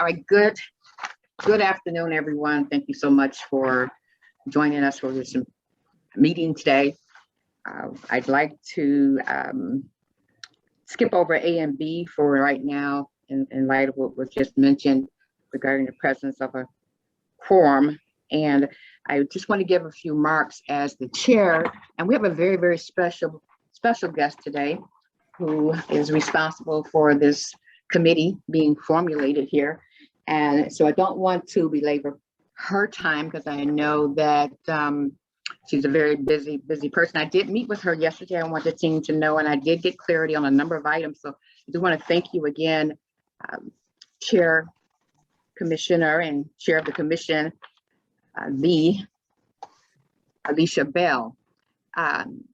All right, good afternoon, everyone. Thank you so much for joining us for this meeting today. I'd like to skip over A and B for right now in light of what was just mentioned regarding the presence of a quorum. And I just want to give a few marks as the chair. And we have a very, very special guest today who is responsible for this committee being formulated here. And so I don't want to belabor her time because I know that she's a very busy person. I did meet with her yesterday. I want the team to know, and I did get clarity on a number of items. So I do want to thank you again, Chair, Commissioner, and Chair of the Commission, Alicia Bell. I'm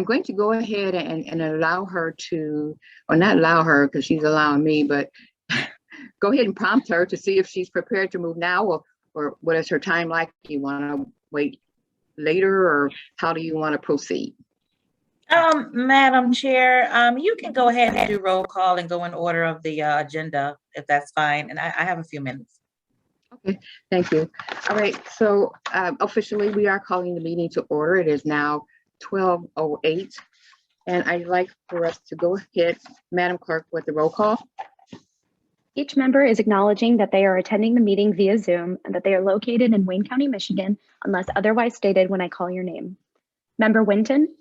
going to go ahead and allow her to, or not allow her because she's allowing me, but go ahead and prompt her to see if she's prepared to move now, or what is her time like? Do you want to wait later, or how do you want to proceed? Madam Chair, you can go ahead and do roll call and go in order of the agenda, if that's fine. And I have a few minutes. Okay, thank you. All right, so officially we are calling the meeting to order. It is now 12:08, and I'd like for us to go ahead, Madam Clerk, with the roll call. Each member is acknowledging that they are attending the meeting via Zoom and that they are located in Wayne County, Michigan, unless otherwise stated when I call your name. Member Winton?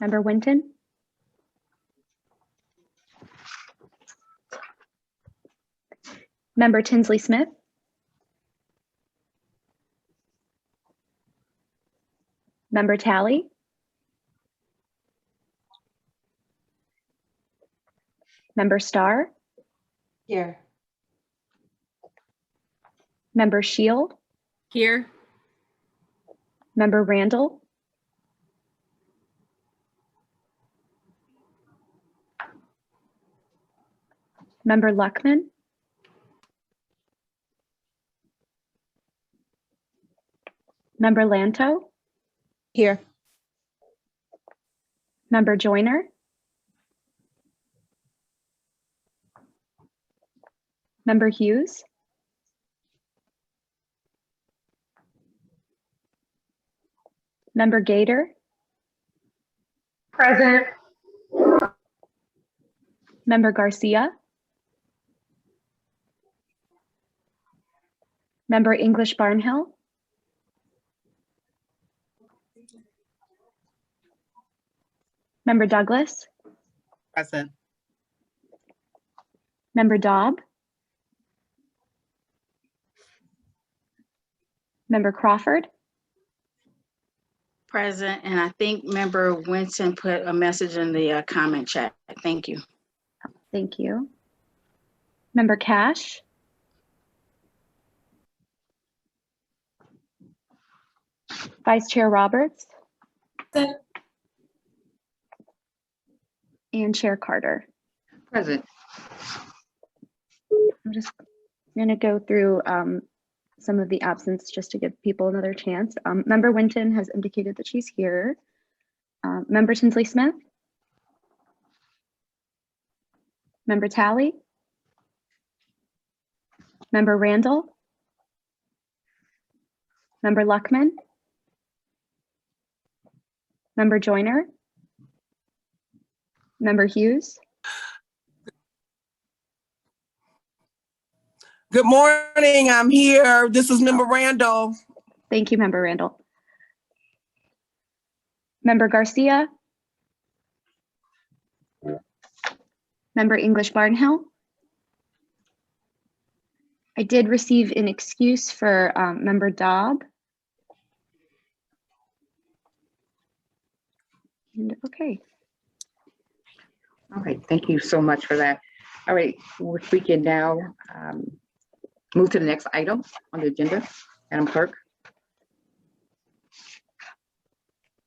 Member Winton? Member Tinsley Smith? Member Talley? Member Starr? Here. Member Shield? Here. Member Randall? Member Luckman? Member Lanto? Here. Member Joyner? Member Hughes? Member Gator? Present. Member Garcia? Member English Barnhill? Member Douglas? Present. Member Dobb? Member Crawford? Present, and I think Member Winston put a message in the comment chat. Thank you. Thank you. Member Cash? Vice Chair Roberts? Present. And Chair Carter. Present. I'm just going to go through some of the absence just to give people another chance. Member Winton has indicated that she's here. Member Tinsley Smith? Member Talley? Member Randall? Member Luckman? Member Joyner? Member Hughes? Good morning, I'm here. This is Member Randall. Thank you, Member Randall. Member Garcia? Member English Barnhill? I did receive an excuse for Member Dobb. And okay. All right, thank you so much for that. All right, we can now move to the next item on the agenda. Madam Clerk.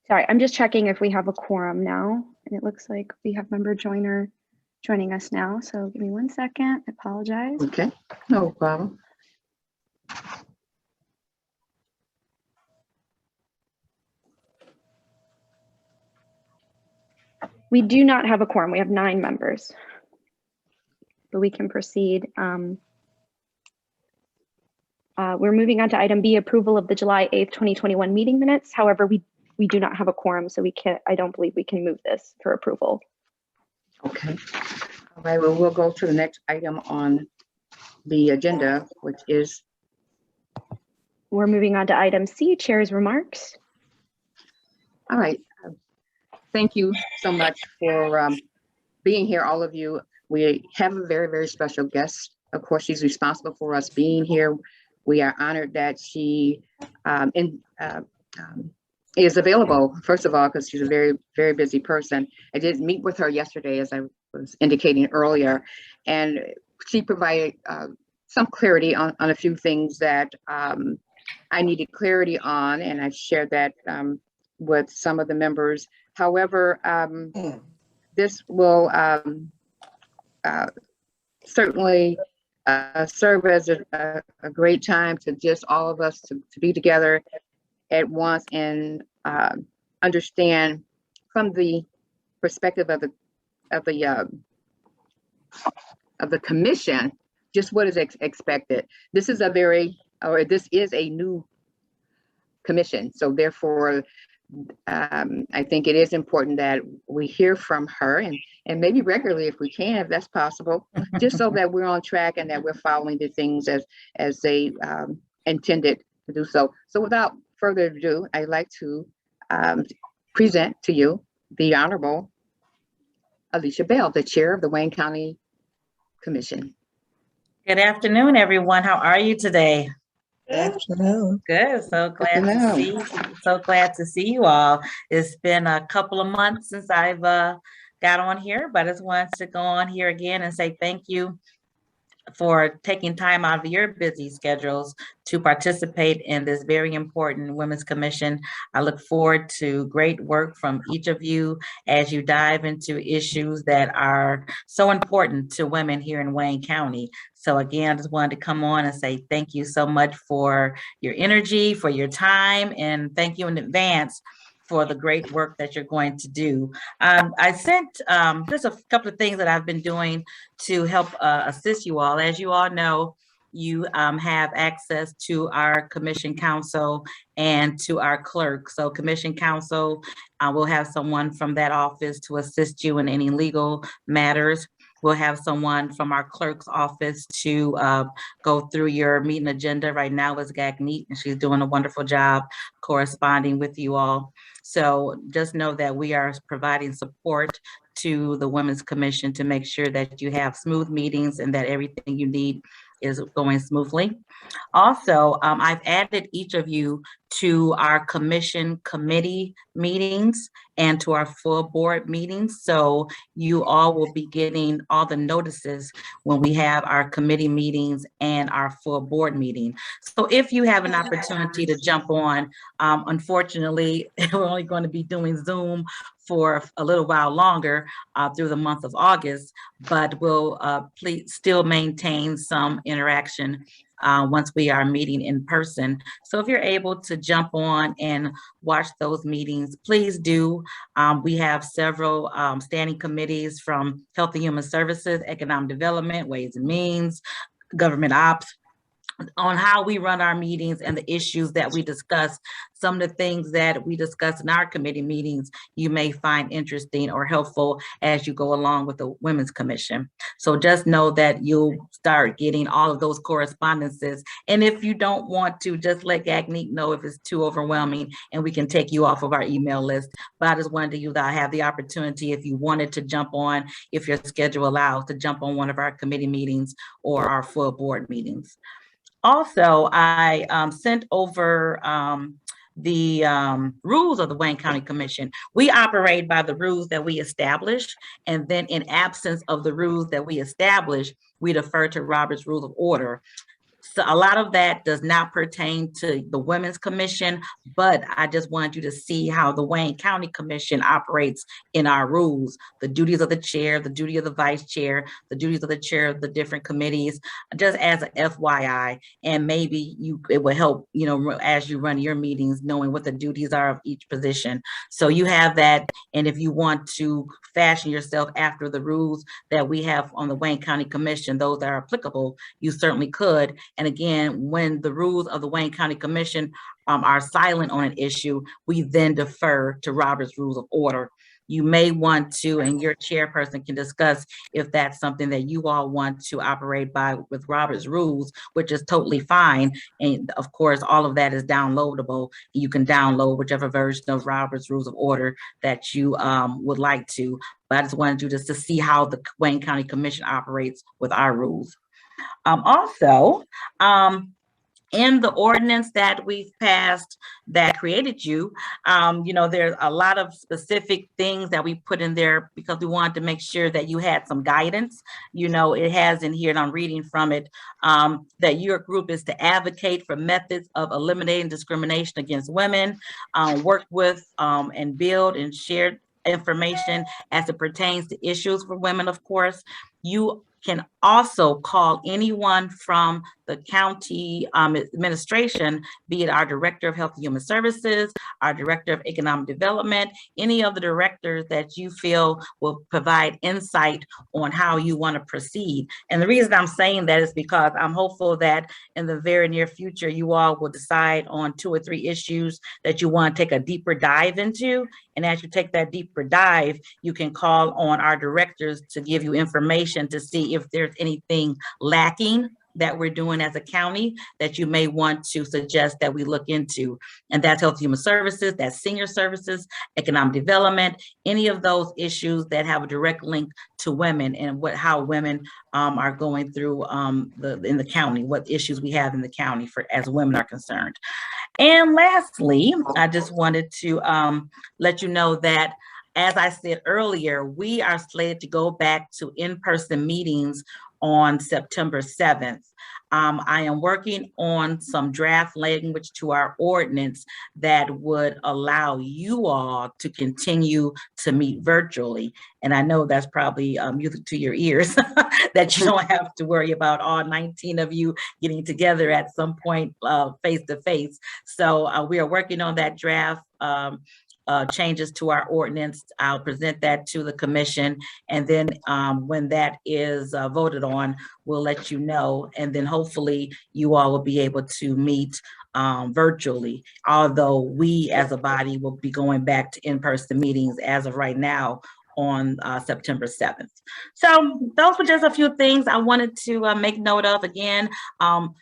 Sorry, I'm just checking if we have a quorum now. And it looks like we have Member Joyner joining us now. So give me 1 second, I apologize. Okay, no problem. We do not have a quorum. We have 9 members. But we can proceed. We're moving on to item B, approval of the July 8th, 2021 meeting minutes. However, we do not have a quorum, so I don't believe we can move this for approval. Okay. All right, well, we'll go to the next item on the agenda, which is, We're moving on to item C, chair's remarks. all right. Thank you so much for being here, all of you. We have a very, very special guest. Of course, she's responsible for us being here. We are honored that she is available, first of all, because she's a very, very busy person. I did meet with her yesterday, as I was indicating earlier, and she provided some clarity on a few things that I needed clarity on, and I shared that with some of the members. However, this will certainly serve as a great time to just all of us to be together at once and understand from the perspective of the commission just what is expected. This is this is a new commission, so therefore I think it is important that we hear from her and maybe regularly if we can, if that's possible, just so that we're on track and that we're following the things as they intended to do so. So without further ado, I'd like to present to you the Honorable Alicia Bell, the Chair of the Wayne County Commission. Good afternoon, everyone. How are you today? Afternoon. Good. So glad to see you all. It's been a couple of months since I've got on here, but I just wanted to go on here again and say thank you for taking time out of your busy schedules to participate in this very important Women's Commission. I look forward to great work from each of you as you dive into issues that are so important to women here in Wayne County. So again, I just wanted to come on and say thank you so much for your energy, for your time, and thank you in advance for the great work that you're going to do. I sent just a couple of things that I've been doing to help assist you all. As you all know, you have access to our Commission Counsel and to our clerk. So Commission Counsel will have someone from that office to assist you in any legal matters. We'll have someone from our clerk's office to go through your meeting agenda. Right now is Gagneet, and she's doing a wonderful job corresponding with you all. So just know that we are providing support to the Women's Commission to make sure that you have smooth meetings and that everything you need is going smoothly. Also, I've added each of you to our commission committee meetings and to our full board meetings. So you all will be getting all the notices when we have our committee meetings and our full board meeting. So if you have an opportunity to jump on, unfortunately, we're only going to be doing Zoom for a little while longer through the month of August, but we'll please still maintain some interaction once we are meeting in person. So if you're able to jump on and watch those meetings, please do. We have several standing committees from Health and Human Services, Economic Development, Ways and Means, Government Ops, on how we run our meetings and the issues that we discuss. Some of the things that we discuss in our committee meetings, you may find interesting or helpful as you go along with the Women's Commission. So just know that you'll start getting all of those correspondences. And if you don't want to, just let Gagneet know if it's too overwhelming and we can take you off of our email list. But I just wanted you to have the opportunity, if you wanted to jump on, if your schedule allows, to jump on one of our committee meetings or our full board meetings. Also, I sent over the rules of the Wayne County Commission. We operate by the rules that we establish, and then in absence of the rules that we establish, we defer to Robert's Rules of Order. So a lot of that does not pertain to the Women's Commission, but I just wanted you to see how the Wayne County Commission operates in our rules, the duties of the chair, the duty of the vice chair, the duties of the chair of the different committees, just as an FYI, and maybe it will help, as you run your meetings, knowing what the duties are of each position. So you have that, and if you want to fashion yourself after the rules that we have on the Wayne County Commission, those that are applicable, you certainly could. And again, when the rules of the Wayne County Commission are silent on an issue, we then defer to Robert's Rules of Order. You may want to, and your chairperson can discuss if that's something that you all want to operate by with Robert's rules, which is totally fine. And of course, all of that is downloadable. You can download whichever version of Robert's Rules of Order that you would like to. But I just wanted you just to see how the Wayne County Commission operates with our rules. Also, in the ordinance that we've passed that created you, there's a lot of specific things that we put in there because we wanted to make sure that you had some guidance. It has in here, and I'm reading from it, that your group is to advocate for methods of eliminating discrimination against women, work with and build and share information as it pertains to issues for women, of course. You can also call anyone from the county administration, be it our Director of Health and Human Services, our Director of Economic Development, any of the directors that you feel will provide insight on how you want to proceed. And the reason I'm saying that is because I'm hopeful that in the very near future, you all will decide on 2 or 3 issues that you want to take a deeper dive into. And as you take that deeper dive, you can call on our directors to give you information to see if there's anything lacking that we're doing as a county that you may want to suggest that we look into. And that's Health and Human Services, that's Senior Services, Economic Development, any of those issues that have a direct link to women and how women are going through in the county, what issues we have in the county as women are concerned. And lastly, I just wanted to let you know that, as I said earlier, we are slated to go back to in-person meetings on September 7th. I am working on some draft language to our ordinance that would allow you all to continue to meet virtually. And I know that's probably music to your ears that you don't have to worry about all 19 of you getting together at some point face to face. So we are working on that draft changes to our ordinance. I'll present that to the commission, and then when that is voted on, we'll let you know, and then hopefully you all will be able to meet virtually, although we as a body will be going back to in-person meetings as of right now on September 7th. So those were just a few things I wanted to make note of. Again,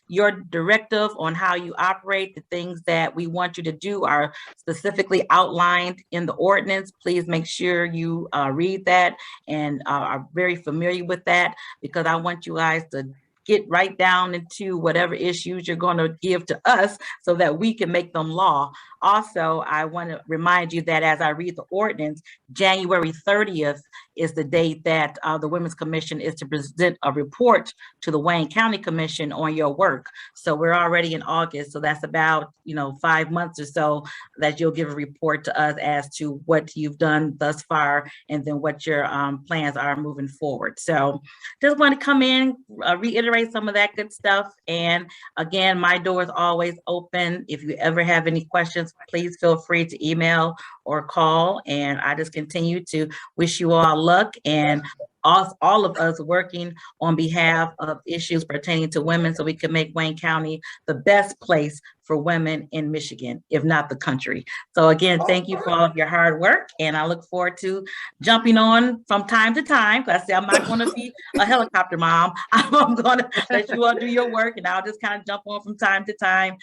your directive on how you operate, the things that we want you to do are specifically outlined in the ordinance. Please make sure you read that and are very familiar with that, because I want you guys to get right down into whatever issues you're going to give to us so that we can make them law. Also, I want to remind you that as I read the ordinance, January 30th is the date that the Women's Commission is to present a report to the Wayne County Commission on your work. So we're already in August, so that's about 5 months or so that you'll give a report to us as to what you've done thus far, and then what your plans are moving forward. So just want to come in, reiterate some of that good stuff. And again, my door is always open. If you ever have any questions, please feel free to email or call. And I just continue to wish you all luck, and all of us working on behalf of issues pertaining to women, so we can make Wayne County the best place for women in Michigan, if not the country. So again, thank you for all of your hard work, and I look forward to jumping on from time to time, because I say I'm not going to be a helicopter mom. I'm going to let you all do your work, and I'll just kind of jump on from time to time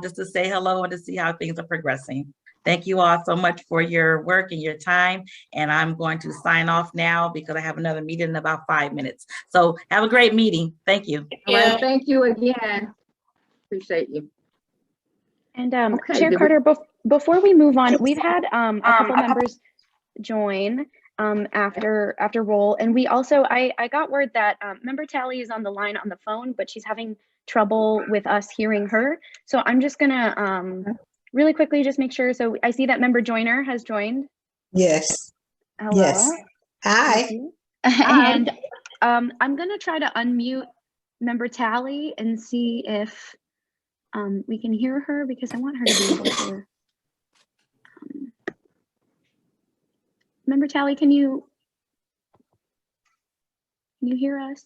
just to say hello and to see how things are progressing. Thank you all so much for your work and your time. And I'm going to sign off now because I have another meeting in about 5 minutes. So have a great meeting. Thank you. All right, thank you again. Appreciate you. And Okay, Chair did we- Carter, before we move on, we've had a couple members join after roll, and we also I got word that Member Tally is on the line on the phone, but she's having trouble with us hearing her. So I'm just gonna really quickly just make sure. So I see that member Joyner has joined. Yes, Hello. yes. Hi. Thank you. And I'm gonna try to unmute member Tally and see if we can hear her, because I want her to be able to. Member Tally, can you hear us?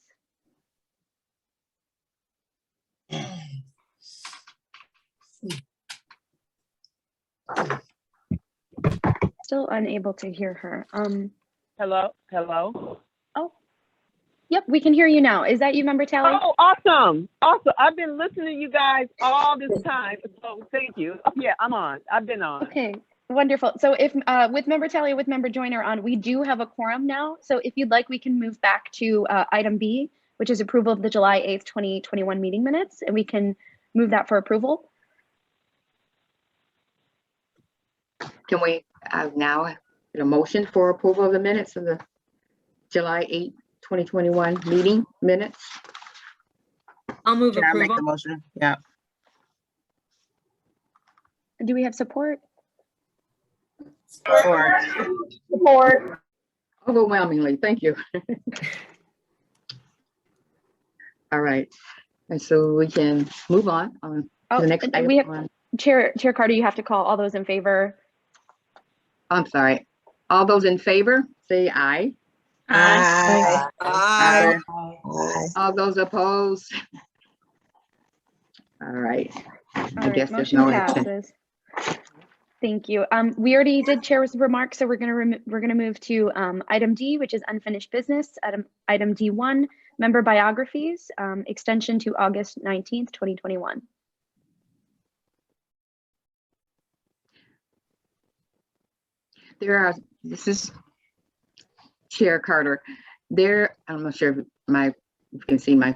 Still unable to hear her. Hello, hello. Oh, yep, we can hear you now. Is that you, member Tally? Oh, awesome, awesome. I've been listening to you guys all this time, so thank you. Yeah, I'm on. I've been on. Okay, wonderful. So if with member Tally, with member Joyner on, we do have a quorum now. So if you'd like, we can move back to item B, which is approval of the July 8th, 2021 meeting minutes, and we can move that for approval. Can we now get a motion for approval of the minutes of the July 8th, 2021 meeting minutes? I'll move Can I make the approval. motion? Yeah. Do we have support? Support. Overwhelmingly, thank you. All right, and so we can move on to the next item. We have Chair Carter, you have to call all those in favor. I'm sorry. All those in favor, say aye. Aye. Aye. Aye. All those opposed? All right. All I right, guess there's motion no action. passes. Thank you. We already did chair's remarks, so we're gonna move to item D, which is unfinished business. Item D1, member biographies, extension to August 19th, 2021. This is Chair Carter. I'm not sure if you can see my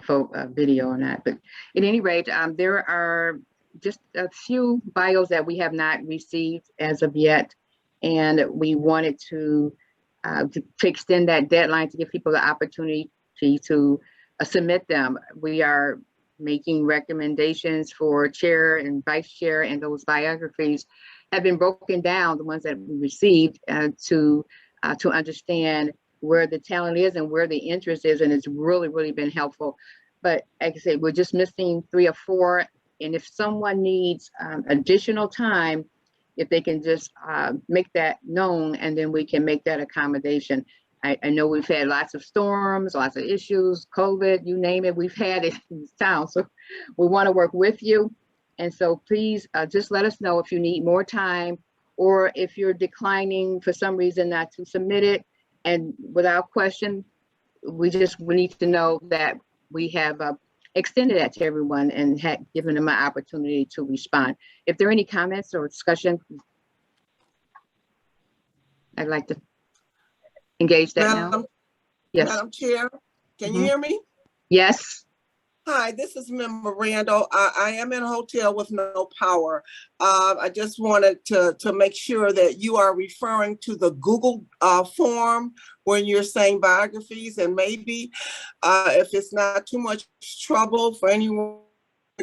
video or not, but at any rate, there are just a few bios that we have not received as of yet. And we wanted to extend that deadline to give people the opportunity to submit them. We are making recommendations for chair and vice chair, and those biographies have been broken down, the ones that we received, to understand where the talent is and where the interest is, and it's really been helpful. But like I said, we're just missing 3 or 4, and if someone needs additional time, if they can just make that known, and then we can make that accommodation. I know we've had lots of storms, lots of issues, COVID, you name it, we've had it in this town. So we want to work with you. And so please just let us know if you need more time, or if you're declining for some reason not to submit it. And without question, we need to know that we have extended that to everyone and had given them an opportunity to respond. If there are any comments or discussion, I'd like to engage that now. Yes. Madam Chair, can you hear me? Yes. Hi, this is Member Randall. I am in a hotel with no power. I just wanted to make sure that you are referring to the Google form when you're saying biographies, and maybe if it's not too much trouble for anyone,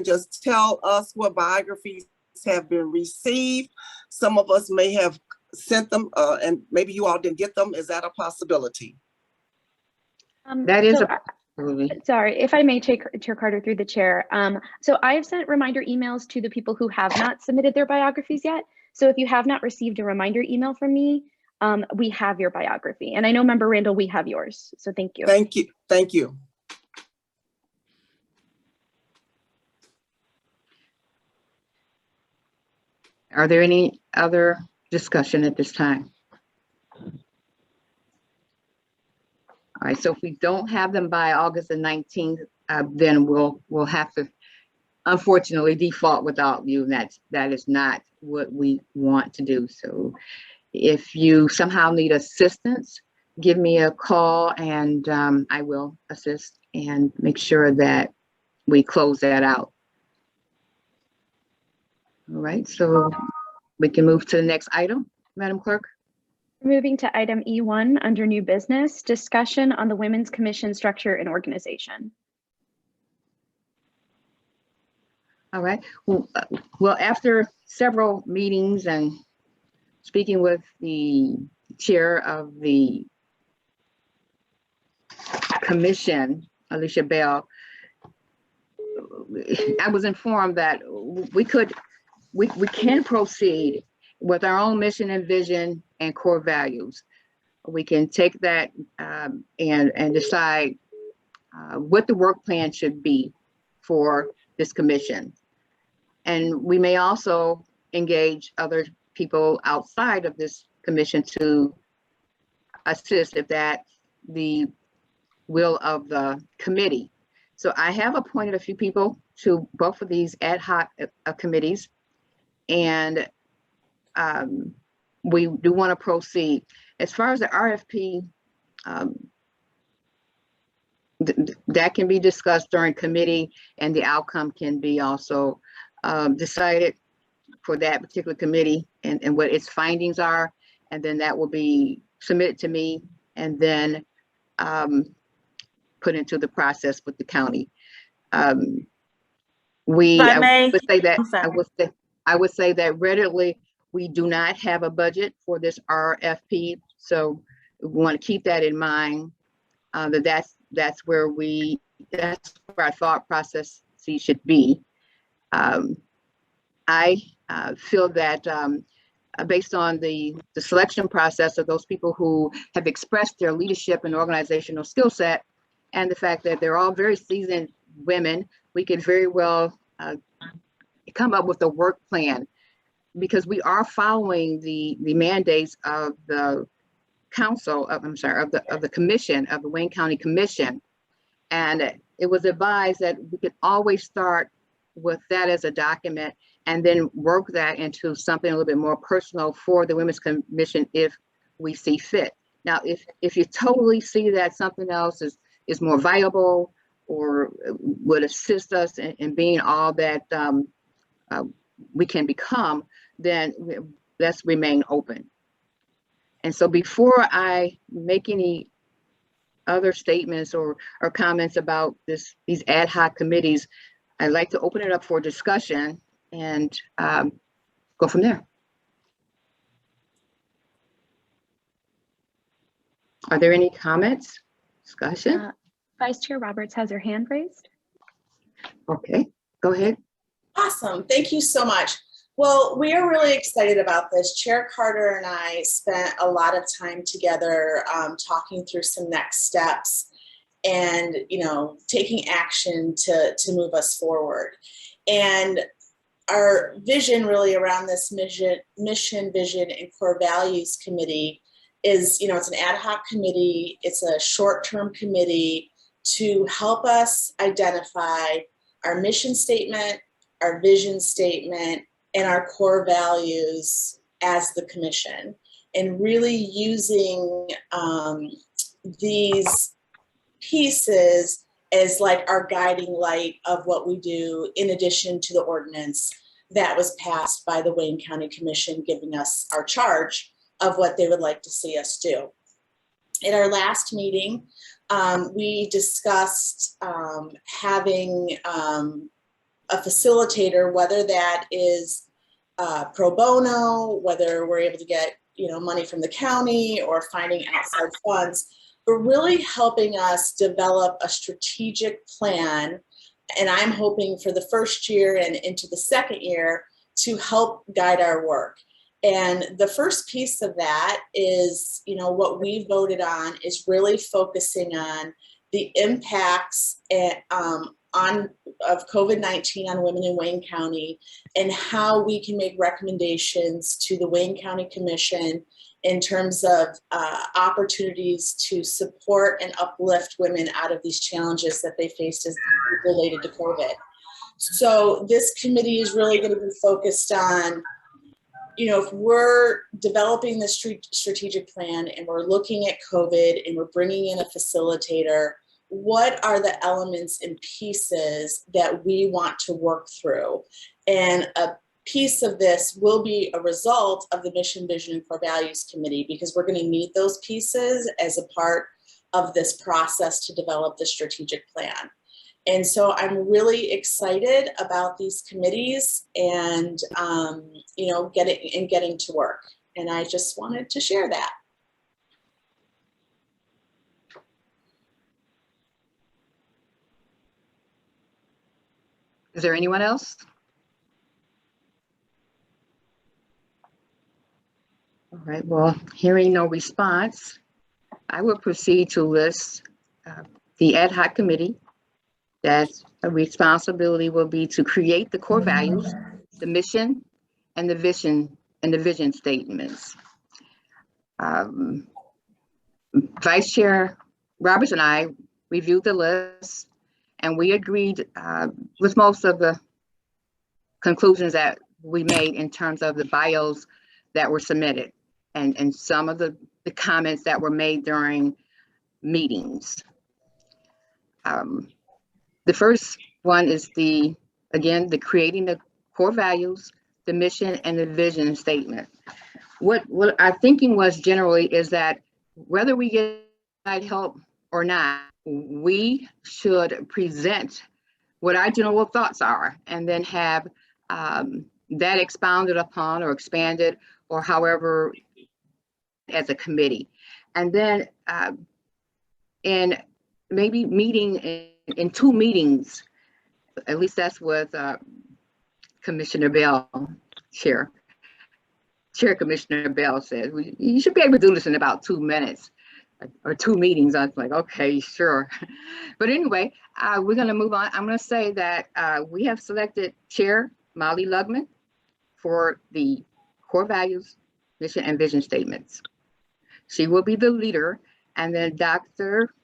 just tell us what biographies have been received. Some of us may have sent them and maybe you all didn't get them. Is that a possibility? That is so, absolutely. Sorry, if I may, Chair Carter, through the chair. So I have sent reminder emails to the people who have not submitted their biographies yet. So if you have not received a reminder email from me, we have your biography. And I know, Member Randall, we have yours. So thank you. Thank you. Thank you. Are there any other discussion at this time? All right, so if we don't have them by August the 19th, then we'll have to unfortunately default without you. That is not what we want to do. So if you somehow need assistance, give me a call, and I will assist and make sure that we close that out. All right, so we can move to the next item, Madam Clerk. Moving to item E1 under new business, discussion on the Women's Commission structure and organization. All right. Well, after several meetings and speaking with the chair of the commission, Alicia Bell, I was informed that we can proceed with our own mission and vision and core values. We can take that and decide what the work plan should be for this commission. And we may also engage other people outside of this commission to assist if that's the will of the committee. So I have appointed a few people to both of these ad hoc committees, and we do want to proceed. As far as the RFP, that can be discussed during committee, and the outcome can be also decided for that particular committee and what its findings are, and then that will be submitted to me and then put into the process with the county. I would say that I would say that readily we do not have a budget for this RFP, so we want to keep that in mind. That's where our thought process should be. I feel that based on the selection process of those people who have expressed their leadership and organizational skill set, and the fact that they're all very seasoned women, we could very well come up with a work plan, because we are following the mandates of the council of the commission, of the Wayne County Commission. And it was advised that we could always start with that as a document and then work that into something a little bit more personal for the Women's Commission if we see fit. Now, if you totally see that something else is more viable or would assist us in being all that we can become, then let's remain open. And so before I make any other statements or comments about these ad hoc committees, I'd like to open it up for discussion and go from there. Are there any comments, discussion? Vice Chair Roberts has her hand raised. Okay, go ahead. Awesome, thank you so much. Well, we are really excited about this. Chair Carter and I spent a lot of time together talking through some next steps and, taking action to move us forward. And our vision really around this mission, vision, and core values committee is, it's an ad hoc committee. It's a short-term committee to help us identify our mission statement, our vision statement, and our core values as the commission, and really using these pieces as like our guiding light of what we do, in addition to the ordinance that was passed by the Wayne County Commission, giving us our charge of what they would like to see us do. At our last meeting, we discussed having a facilitator, whether that is pro bono, whether we're able to get money from the county or finding outside funds, but really helping us develop a strategic plan. And I'm hoping for the first year and into the second year to help guide our work. And the first piece of that is, what we voted on is really focusing on the impacts of COVID-19 on women in Wayne County, and how we can make recommendations to the Wayne County Commission in terms of opportunities to support and uplift women out of these challenges that they faced as related to COVID. So this committee is really going to be focused on, if we're developing the strategic plan and we're looking at COVID and we're bringing in a facilitator, what are the elements and pieces that we want to work through? And a piece of this will be a result of the Mission, Vision, and Core Values Committee, because we're going to need those pieces as a part of this process to develop the strategic plan. And so I'm really excited about these committees and, you know, getting to work. And I just wanted to share that. Is there anyone else? All right, well, hearing no response, I will proceed to list the ad hoc committee. That's a responsibility will be to create the core values, the mission, and the vision statements. Vice Chair Roberts and I reviewed the list, and we agreed with most of the conclusions that we made in terms of the bios that were submitted and some of the comments that were made during meetings. The first one is the creating the core values, the mission, and the vision statement. What our thinking was generally is that whether we get help or not, we should present what our general thoughts are and then have that expounded upon or expanded or however as a committee. And then in maybe meeting in 2 meetings, at least that's what Commissioner Bell, Chair Commissioner Bell said. You should be able to do this in about 2 minutes or 2 meetings. I was like, okay, sure. But anyway, we're going to move on. I'm going to say that we have selected Chair Molly Lugman for the core values, mission, and vision statements. She will be the leader, and then Dr.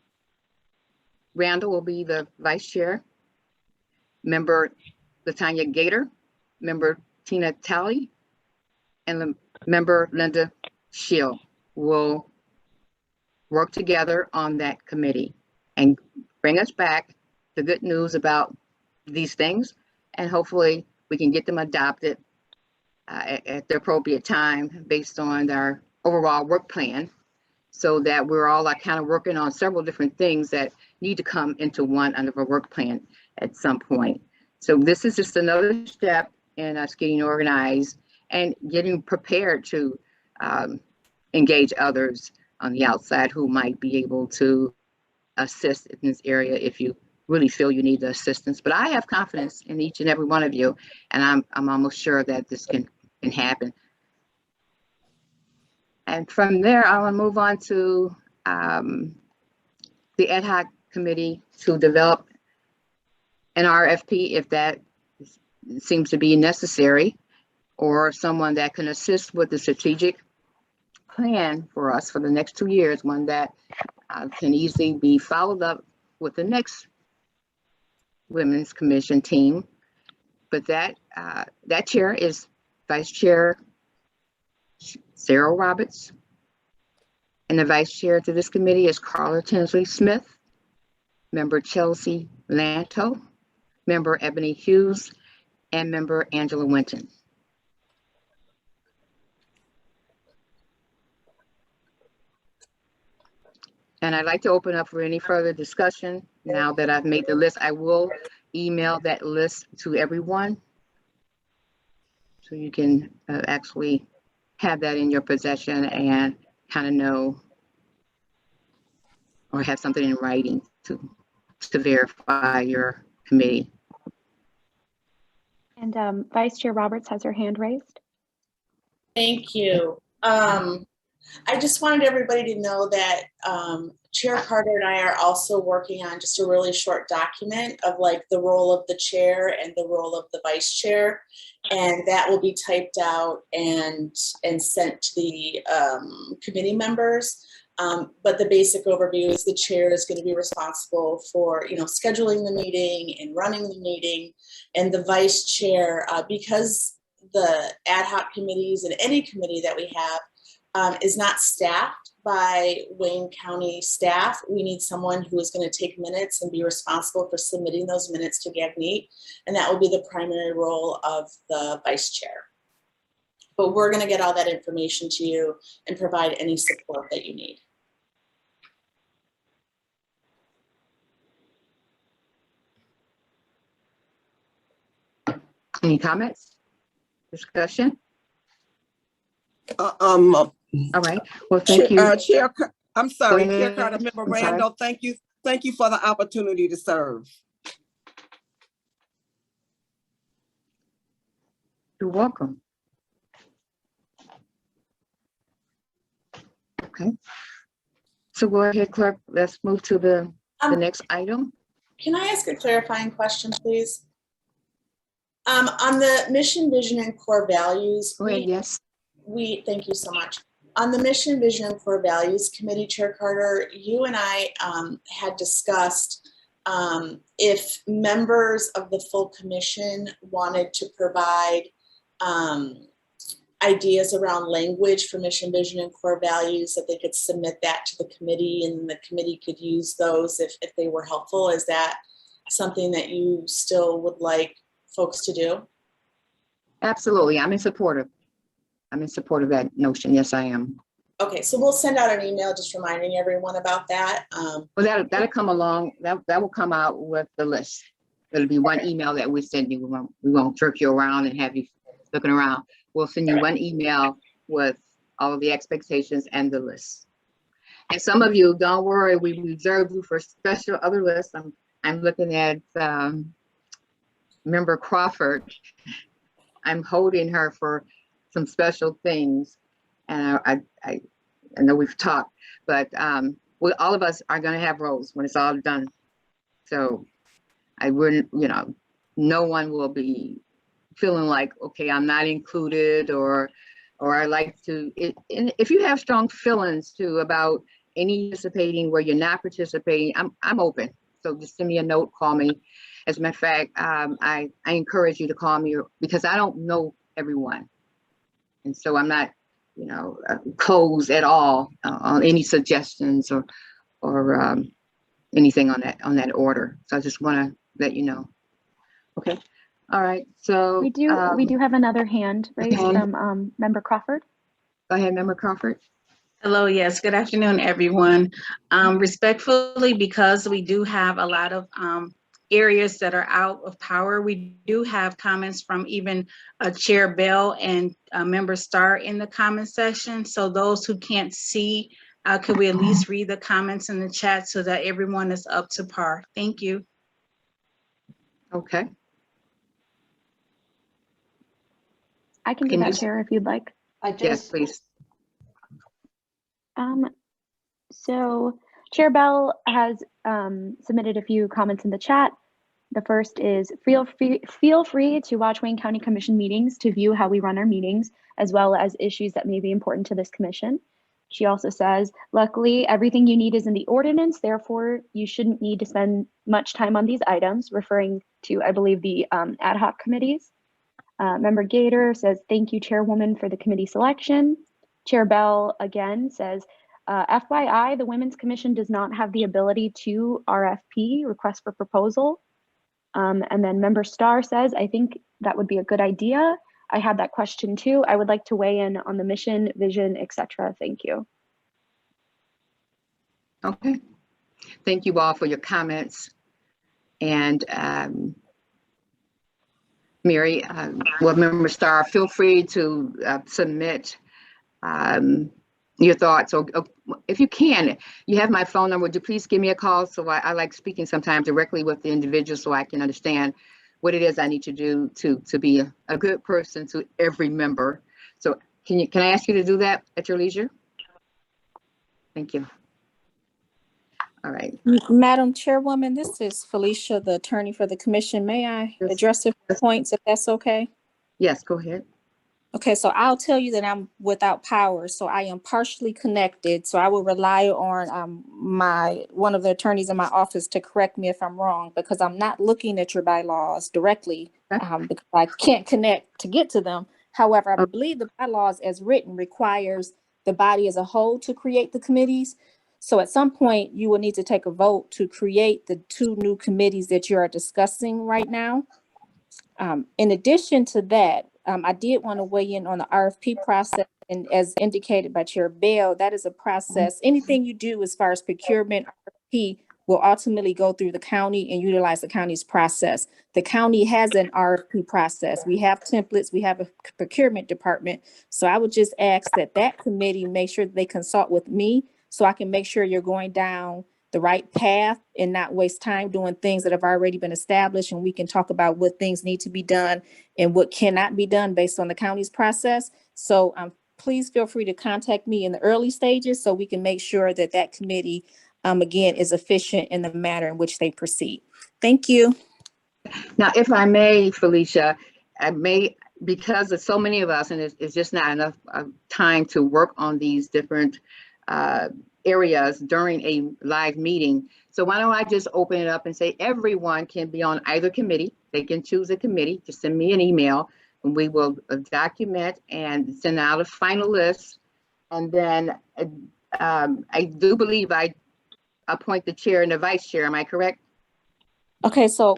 Randall will be the vice chair. Member Latanya Gator, member Tina Talley, and member Linda Shield will work together on that committee and bring us back the good news about these things, and hopefully we can get them adopted at the appropriate time based on our overall work plan, so that we're all kind of working on several different things that need to come into one under a work plan at some point. So this is just another step in us getting organized and getting prepared to engage others on the outside who might be able to assist in this area if you really feel you need the assistance. But I have confidence in each and every one of you, and I'm almost sure that this can happen. And from there, I will move on to the ad hoc committee to develop an RFP if that seems to be necessary, or someone that can assist with the strategic plan for us for the next 2 years, one that can easily be followed up with the next Women's Commission team. But that chair is Vice Chair Sarah Roberts, and the vice chair to this committee is Carla Tinsley Smith, member Chelsea Lanto, member Ebony Hughes, and member Angela Winton. And I'd like to open up for any further discussion. Now that I've made the list, I will email that list to everyone, so you can actually have that in your possession and kind of know or have something in writing to verify your committee. And Vice Chair Roberts has her hand raised. Thank you. I just wanted everybody to know that Chair Carter and I are also working on just a really short document of like the role of the chair and the role of the vice chair. And that will be typed out and sent to the committee members. But the basic overview is the chair is going to be responsible for, scheduling the meeting and running the meeting, and the vice chair, because the ad hoc committees and any committee that we have is not staffed by Wayne County staff. We need someone who is going to take minutes and be responsible for submitting those minutes to GAGNET, and that will be the primary role of the vice chair. But we're going to get all that information to you and provide any support that you need. Any comments? Discussion? All right, well, thank you. Chair, I'm sorry, Go Chair ahead. Carter, Member I'm sorry. Randall, thank you for the opportunity to serve. You're welcome. Okay. So go ahead, clerk. Let's move to the next item. Can I ask a clarifying question, please? On the mission, vision, and core values. Go ahead, yes. Thank you so much. On the mission, vision, and core values committee, Chair Carter, you and I had discussed if members of the full commission wanted to provide ideas around language for mission, vision, and core values, that they could submit that to the committee and the committee could use those if they were helpful. Is that something that you still would like folks to do? Absolutely. I'm in support of that notion. Yes, I am. Okay, so we'll send out an email just reminding everyone about that. Well, that'll come along. That will come out with the list. It'll be one email that we send you. We won't jerk you around and have you looking around. We'll send you one email with all of the expectations and the list. And some of you, don't worry, we reserved you for special other lists. I'm looking at Member Crawford. I'm holding her for some special things. And I know we've talked, but all of us are going to have roles when it's all done. So I wouldn't, no one will be feeling like, okay, I'm not included, or I like to. And if you have strong feelings too about any participating where you're not participating, I'm open. So just send me a note, call me. As a matter of fact, I encourage you to call me because I don't know everyone, and so I'm not, closed at all on any suggestions or anything on that order. So I just want to let you know. Okay. All right. So we do have another hand raised from Member Crawford. Go ahead, Member Crawford. Hello, yes, good afternoon, everyone. Respectfully, because we do have a lot of areas that are out of power, we do have comments from even Chair Bell and Member Starr in the comment section. So those who can't see, could we at least read the comments in the chat so that everyone is up to par? Thank you. Okay. I can do that, Chair, if you'd like. Yes, please. So Chair Bell has submitted a few comments in the chat. The first is feel free to watch Wayne County Commission meetings to view how we run our meetings, as well as issues that may be important to this commission. She also says, luckily, everything you need is in the ordinance, therefore you shouldn't need to spend much time on these items, referring to, I believe, the ad hoc committees. Member Gator says, thank you, Chairwoman, for the committee selection. Chair Bell again says, FYI, the Women's Commission does not have the ability to RFP, request for proposal. And then Member Starr says, I think that would be a good idea. I had that question too. I would like to weigh in on the mission, vision, etc. Thank you. Okay. Thank you all for your comments. And Mary, well, Member Starr, feel free to submit your thoughts, or if you can, you have my phone number. Would you please give me a call? So I like speaking sometimes directly with the individual so I can understand what it is I need to do to be a good person to every member. So can I ask you to do that at your leisure? Thank you. All right. Madam Chairwoman, this is Felicia, the attorney for the commission. May I address a few points if that's okay? Yes, go ahead. Okay, so I'll tell you that I'm without power, so I am partially connected. So I will rely on one of the attorneys in my office to correct me if I'm wrong, because I'm not looking at your bylaws directly because I can't connect to get to them. However, I believe the bylaws as written requires the body as a whole to create the committees. So at some point you will need to take a vote to create the 2 new committees that you are discussing right now. In addition to that, I did want to weigh in on the RFP process, and as indicated by Chair Bell, that is a process. Anything you do as far as procurement RFP will ultimately go through the county and utilize the county's process. The county has an RFP process. We have templates, we have a procurement department. So I would just ask that that committee make sure that they consult with me so I can make sure you're going down the right path and not waste time doing things that have already been established. And we can talk about what things need to be done and what cannot be done based on the county's process. So please feel free to contact me in the early stages so we can make sure that that committee, again, is efficient in the manner in which they proceed. Thank you. Now, if I may, Felicia, because there's so many of us and it's just not enough time to work on these different areas during a live meeting. So why don't I just open it up and say everyone can be on either committee. They can choose a committee. Just send me an email and we will document and send out a final list. And then I do believe I appoint the chair and the vice chair. Am I correct? Okay, so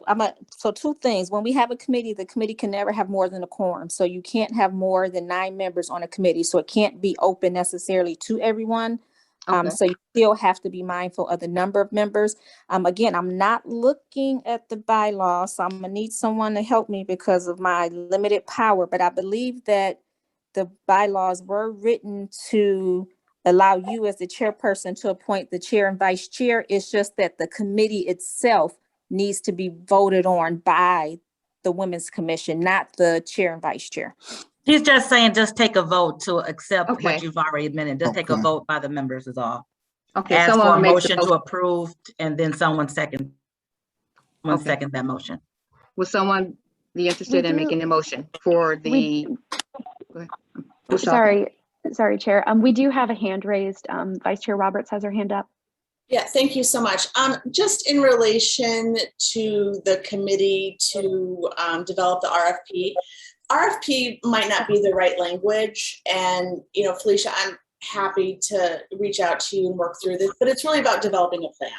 so two things. When we have a committee, the committee can never have more than a quorum. So you can't have more than 9 members on a committee. So it can't be open necessarily to everyone. Okay. So you still have to be mindful of the number of members. Again, I'm not looking at the bylaws, so I'm gonna need someone to help me because of my limited power. But I believe that the bylaws were written to allow you as the chairperson to appoint the chair and vice chair. It's just that the committee itself needs to be voted on by the Women's Commission, not the chair and vice chair. He's just saying, just take a vote to accept Okay. what you've already admitted. Just take a vote by the members is all. Okay, Ask for a someone makes motion to approve and then someone second that motion. Will someone be interested in making a motion for the? Who's talking? Sorry, Chair. We do have a hand raised. Vice Chair Roberts has her hand up. Yeah, thank you so much. Just in relation to the committee to develop the RFP, RFP might not be the right language. And, you know, Felicia, I'm happy to reach out to you and work through this, but it's really about developing a plan.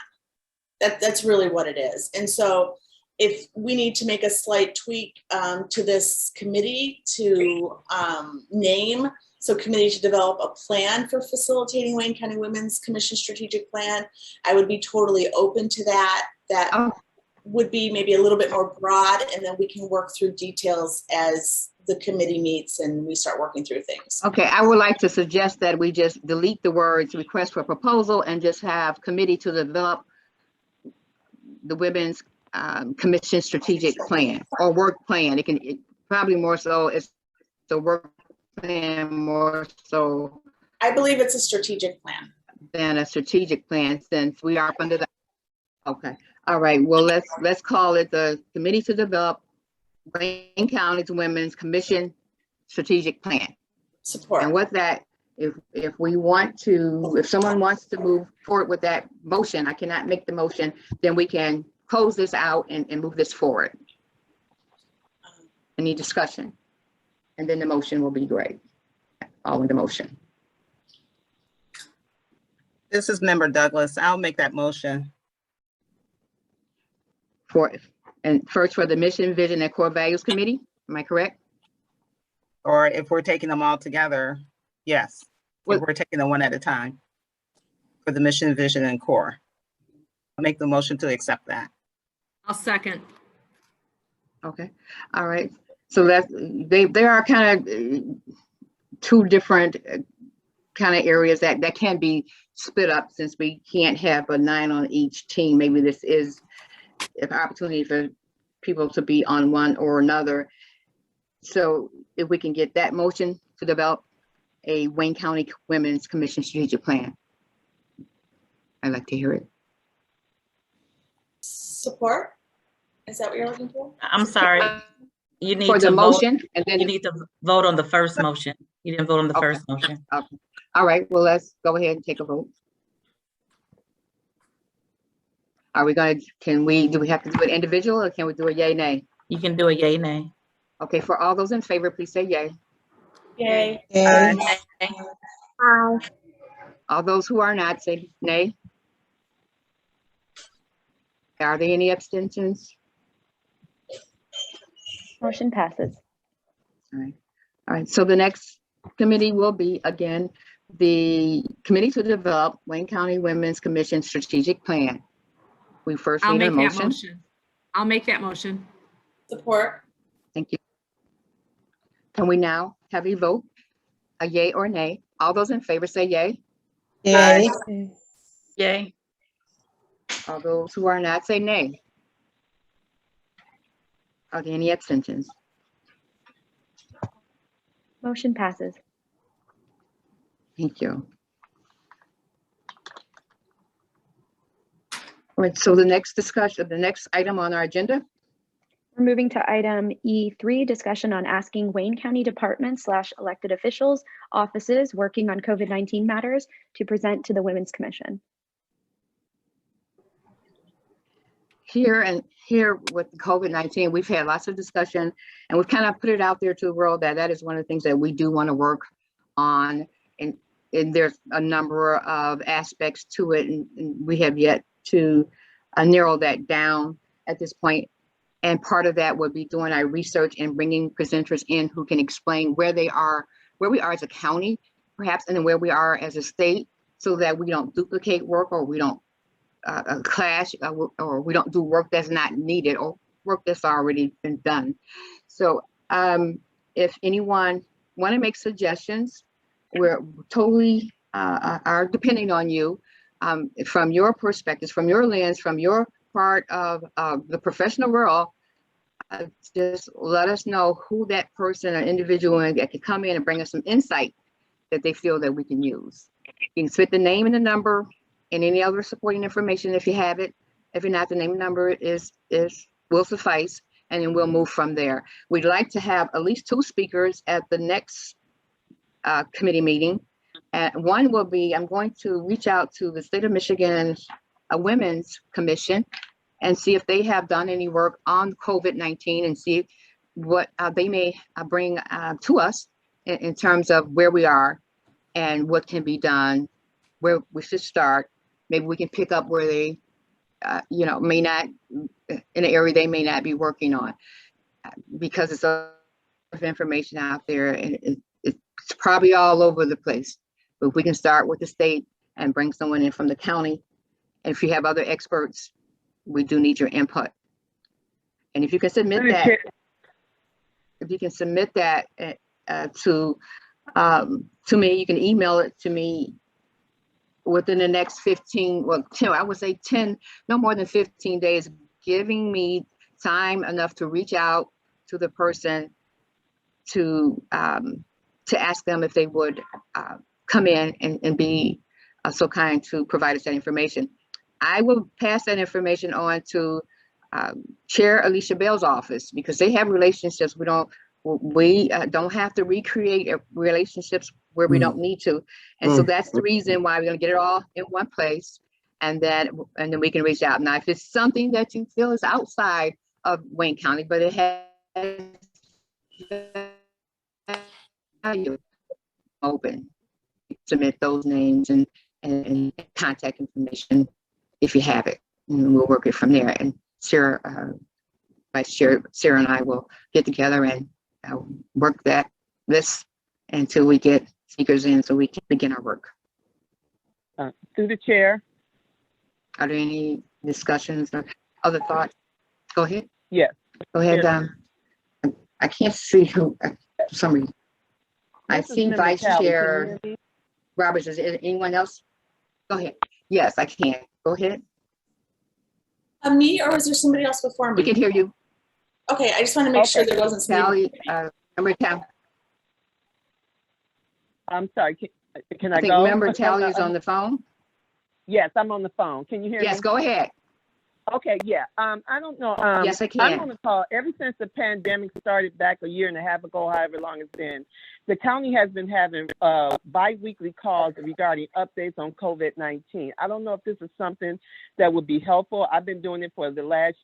That's really what it is. And so if we need to make a slight tweak to this committee to name, so committee to develop a plan for facilitating Wayne County Women's Commission strategic plan, I would be totally open to that. That would be maybe a little bit more broad, and then we can work through details as the committee meets and we start working through things. Okay, I would like to suggest that we just delete the words request for proposal and just have committee to develop the Women's Commission strategic plan or work plan. It probably more so it's the work plan more so. I believe it's a strategic plan. Than a strategic plan since we are under the. Okay, all right. Well, let's call it the committee to develop Wayne County's Women's Commission strategic plan. Support. And with that, if someone wants to move forward with that motion, I cannot make the motion, then we can close this out and move this forward. Any discussion? And then the motion will be great. All in the motion. This is Member Douglas. I'll make that motion. First for the Mission, Vision, and Core Values Committee, am I correct? Or if we're taking them all together, yes. If we're taking them one at a time for the Mission, Vision, and Core. I'll make the motion to accept that. I'll second. Okay, all right. So there are kind of two different kind of areas that can be split up since we can't have a 9 on each team. Maybe this is an opportunity for people to be on one or another. So if we can get that motion to develop a Wayne County Women's Commission strategic plan, I'd like to hear it. Support? Is that what you're looking for? I'm sorry. You need for to the vote, motion, and then you need to vote on the first motion. You didn't vote on the first motion. Okay. All right. Well, let's go ahead and take a vote. Are we going to? Do we have to do it individual, or can we do a yay nay? You can do a yay nay. Okay. For all those in favor, please say yay. Yay. Yay. Aye. All those who are not, say nay. Are there any abstentions? Motion passes. All right. All right. So the next committee will be, again, the Committee to Develop Wayne County Women's Commission Strategic Plan. We first I'll need a make that motion. motion. I'll make that motion. Support. Thank you. Can we now have a vote, a yay or nay? All those in favor say yay. Yay. Yay. All those who are not say nay. Are there any abstentions? Motion passes. Thank you. All right, so the next item on our agenda, We're moving to item E3, discussion on asking Wayne County departments / elected officials, offices working on COVID-19 matters to present to the Women's Commission. here with COVID-19, we've had lots of discussion, and we've kind of put it out there to the world that is one of the things that we do want to work on. And there's a number of aspects to it, and we have yet to narrow that down at this point. And part of that would be doing our research and bringing presenters in who can explain where we are as a county, perhaps, and then where we are as a state, so that we don't duplicate work, or we don't clash, or we don't do work that's not needed, or work that's already been done. So if anyone want to make suggestions, we're totally are depending on you from your perspectives, from your lens, from your part of the professional world. Just let us know who that person or individual that can come in and bring us some insight that they feel that we can use. You can spit the name and the number and any other supporting information if you have it. If you're not, the name and number will suffice, and then we'll move from there. We'd like to have at least 2 speakers at the next committee meeting. And one will be, I'm going to reach out to the state of Michigan Women's Commission and see if they have done any work on COVID-19, and see what they may bring to us in terms of where we are and what can be done, where we should start. Maybe we can pick up where they, may not, in an area they may not be working on, because it's a lot of information out there, and it's probably all over the place. But if we can start with the state and bring someone in from the county, and if you have other experts, we do need your input. And if you can submit that, to me, you can email it to me within the next 10, I would say 10, no more than 15 days, giving me time enough to reach out to the person to ask them if they would come in and be so kind to provide us that information. I will pass that information on to Chair Alicia Bell's office, because they have relationships. We don't have to recreate relationships where we don't need to. And so that's the reason why we're going to get it all in one place, and then we can reach out. Now, if it's something that you feel is outside of Wayne County, but it has value, open, submit those names and contact information if you have it, and we'll work it from there. And Vice Chair Sarah and I will get together and work this until we get speakers in, so we can begin our work. Through the chair. Are there any discussions or other thoughts? Go ahead. Yes. Go ahead. I can't see who, for some reason. I see Vice Chair Roberts. Is there anyone else? Go ahead. Yes, I can. Go ahead. Me, or was there somebody else before me? We can hear you. Okay, I just want to make sure there wasn't somebody. Sally, Member Tally. I'm sorry, can I I think go? Member Tally is on the phone. Yes, I'm on the phone. Can you hear me? Yes, go ahead. Okay, yeah. I don't know. Yes, I can. I'm on the call. Ever since the pandemic started back a year and a half ago, however long it's been, the county has been having bi-weekly calls regarding updates on COVID-19. I don't know if this is something that would be helpful. I've been doing it for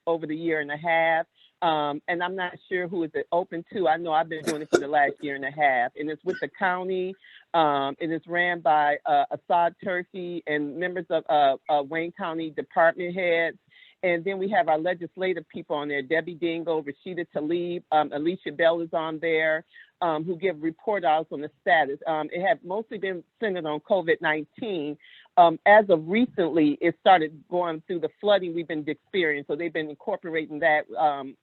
over the year and a half. And I'm not sure who is it open to. I know I've been doing it for the last year and a half, and it's with the county, and it's ran by Assad Turkey and members of Wayne County department heads. And then we have our legislative people on there, Debbie Dingle, Rashida Tlaib, Alicia Bell is on there, who give report outs on the status. It had mostly been centered on COVID-19, As of recently, it started going through the flooding we've been experiencing. So they've been incorporating that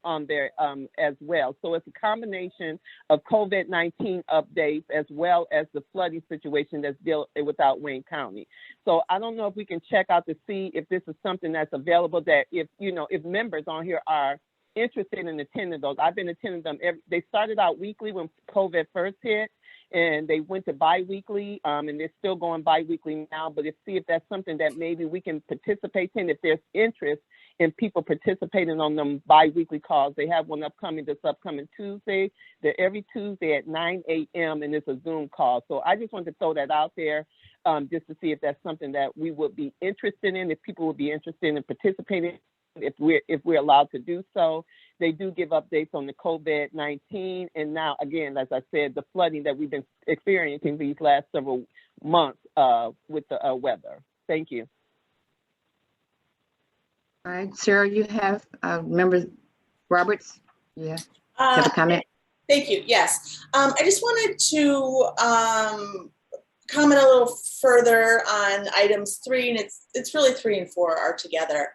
on there as well. So it's a combination of COVID-19 updates as well as the flooding situation that's dealt without Wayne County. So I don't know if we can check out to see if this is something that's available, that if, you know, if members on here are interested in attending those. I've been attending them. They started out weekly when COVID first hit, and they went to bi-weekly, and they're still going bi-weekly now, but see if that's something that maybe we can participate in, if there's interest in people participating on them bi-weekly calls. They have one this upcoming Tuesday. They're every Tuesday at 9 a.m. and it's a Zoom call. So I just wanted to throw that out there just to see if that's something that we would be interested in, if people would be interested in participating, if we're allowed to do so. They do give updates on the COVID-19, and now, again, as I said, the flooding that we've been experiencing these last several months with the weather. Thank you. All right, Sarah, you have Member Roberts? Yeah, have a comment? Thank you. Yes. I just wanted to comment a little further on items 3, and it's really 3 and 4 are together.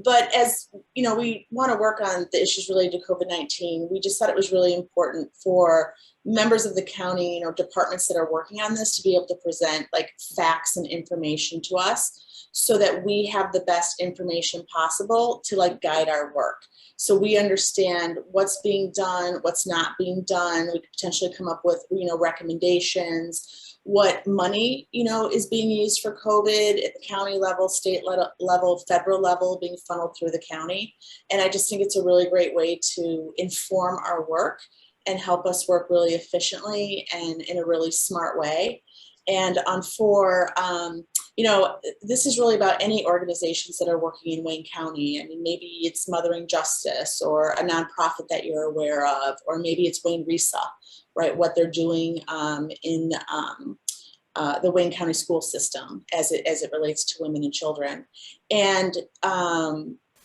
But as you know, we want to work on the issues related to COVID-19. We just thought it was really important for members of the county, you know, departments that are working on this to be able to present like facts and information to us so that we have the best information possible to like guide our work. So we understand what's being done, what's not being done. We could potentially come up with, you know, recommendations, what money, you know, is being used for COVID at the county level, state level, federal level, being funneled through the county. And I just think it's a really great way to inform our work and help us work really efficiently and in a really smart way. And on 4, you know, this is really about any organizations that are working in Wayne County. I mean, maybe it's Mothering Justice or a nonprofit that you're aware of, or maybe it's Wayne RESA, right? What they're doing in the Wayne County school system as it relates to women and children. And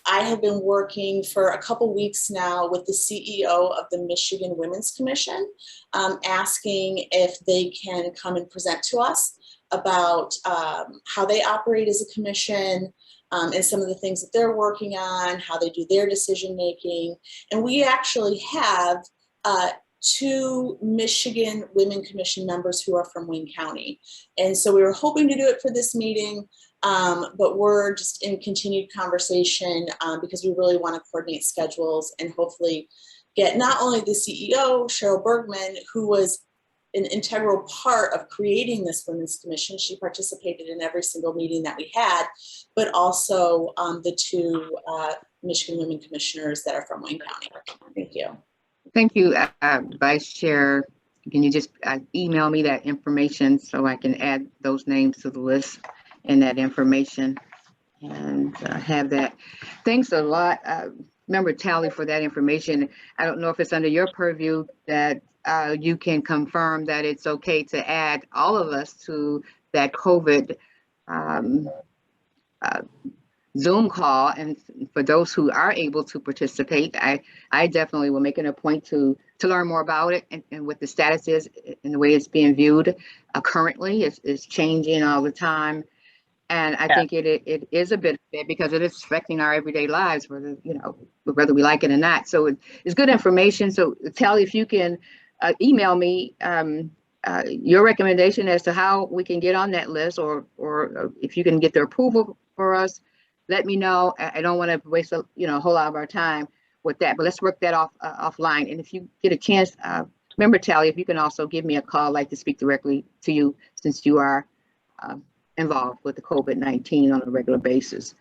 I have been working for a couple weeks now with the CEO of the Michigan Women's Commission, asking if they can come and present to us about how they operate as a commission, and some of the things that they're working on, how they do their decision making. And we actually have 2 Michigan Women Commission members who are from Wayne County. And so we were hoping to do it for this meeting, but we're just in continued conversation because we really want to coordinate schedules and hopefully get not only the CEO, Cheryl Bergman, who was an integral part of creating this Women's Commission. She participated in every single meeting that we had, but also the 2 Michigan Women Commissioners that are from Wayne County. Thank you. Thank you, Vice Chair. Can you just email me that information so I can add those names to the list and that information and have that. Thanks a lot, Member Talley, for that information. I don't know if it's under your purview that you can confirm that it's okay to add all of us to that COVID Zoom call. And for those who are able to participate, I definitely will make it a point to learn more about it and what the status is and the way it's being viewed currently. It's changing all the time. And I think it is a benefit because it is affecting our everyday lives, whether we like it or not. So it's good information. So Tally, if you can email me your recommendation as to how we can get on that list, or if you can get the approval for us, let me know. I don't want to waste a whole lot of our time with that, but let's work that offline. And if you get a chance, remember, Tally, if you can also give me a call, I'd like to speak directly to you since you are involved with the COVID-19 on a regular basis.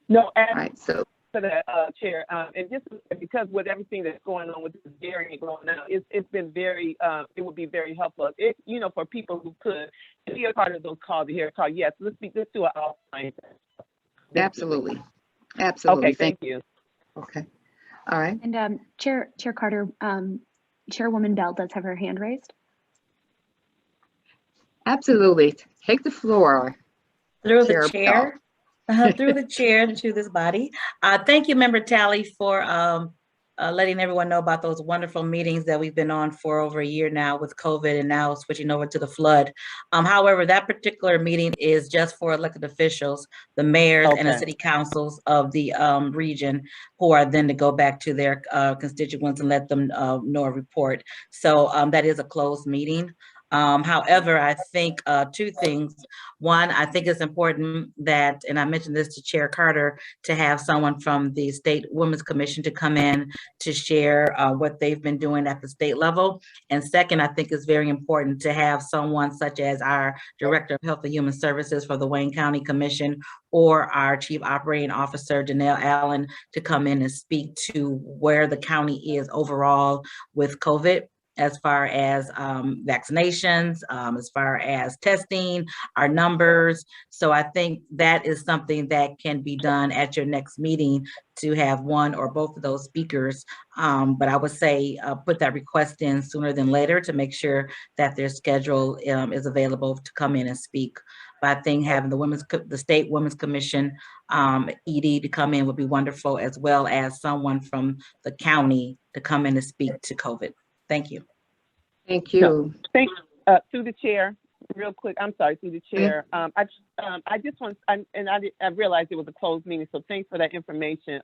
No, all right, so. For that, Chair, and just because with everything that's going on with this variant going on, it's been very, it would be very helpful if, for people who could be a part of those calls to hear a call. Yes, let's do an outline. Absolutely. Absolutely. Okay, thank you. Okay. All right. And Chair Carter, Chairwoman Bell does have her hand raised. Absolutely. Take the floor. Through the chair. Through the chair to this body. Thank you, Member Talley, for letting everyone know about those wonderful meetings that we've been on for over a year now with COVID and now switching over to the flood. However, that particular meeting is just for elected officials, the mayors and the Okay. city councils of the region, who are then to go back to their constituents and let them know a report. So that is a closed meeting. However, I think two things. One, I think it's important that, and I mentioned this to Chair Carter, to have someone from the State Women's Commission to come in to share what they've been doing at the state level. And second, I think it's very important to have someone such as our Director of Health and Human Services for the Wayne County Commission, or our Chief Operating Officer, Janelle Allen, to come in and speak to where the county is overall with COVID, as far as vaccinations, as far as testing, our numbers. So I think that is something that can be done at your next meeting, to have one or both of those speakers. But I would say put that request in sooner than later to make sure that their schedule is available to come in and speak. But I think having the State Women's Commission, ED, to come in would be wonderful, as well as someone from the county to come in and speak to COVID. Thank you. Thank you. Thank through the chair, real quick. I'm sorry, through the chair. I just want, I realized it was a closed meeting, so thanks for that information,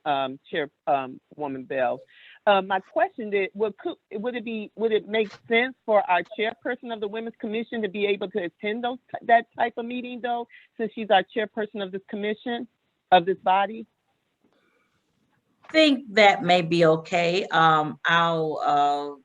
Chairwoman Bell. My question is, would it make sense for our chairperson of the Women's Commission to be able to attend that type of meeting, though, since she's our chairperson of this commission, of this body? I think that may be okay. I'll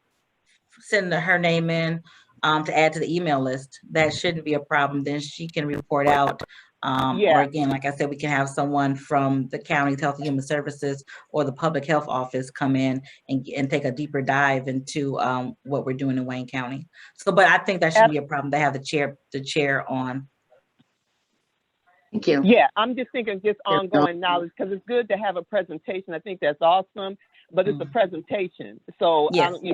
send her name in to add to the email list. That shouldn't be a problem. Then she can report out. Or again, like I said, we can have someone from the county's Health and Human Services or the Public Health Office come in and take a deeper dive into what we're doing in Wayne County. So, but I think that shouldn't be a problem to have the chair on. Thank you. Yeah, I'm just thinking just ongoing knowledge, because it's good to have a presentation. I think that's awesome, but it's a presentation. So, yes, they're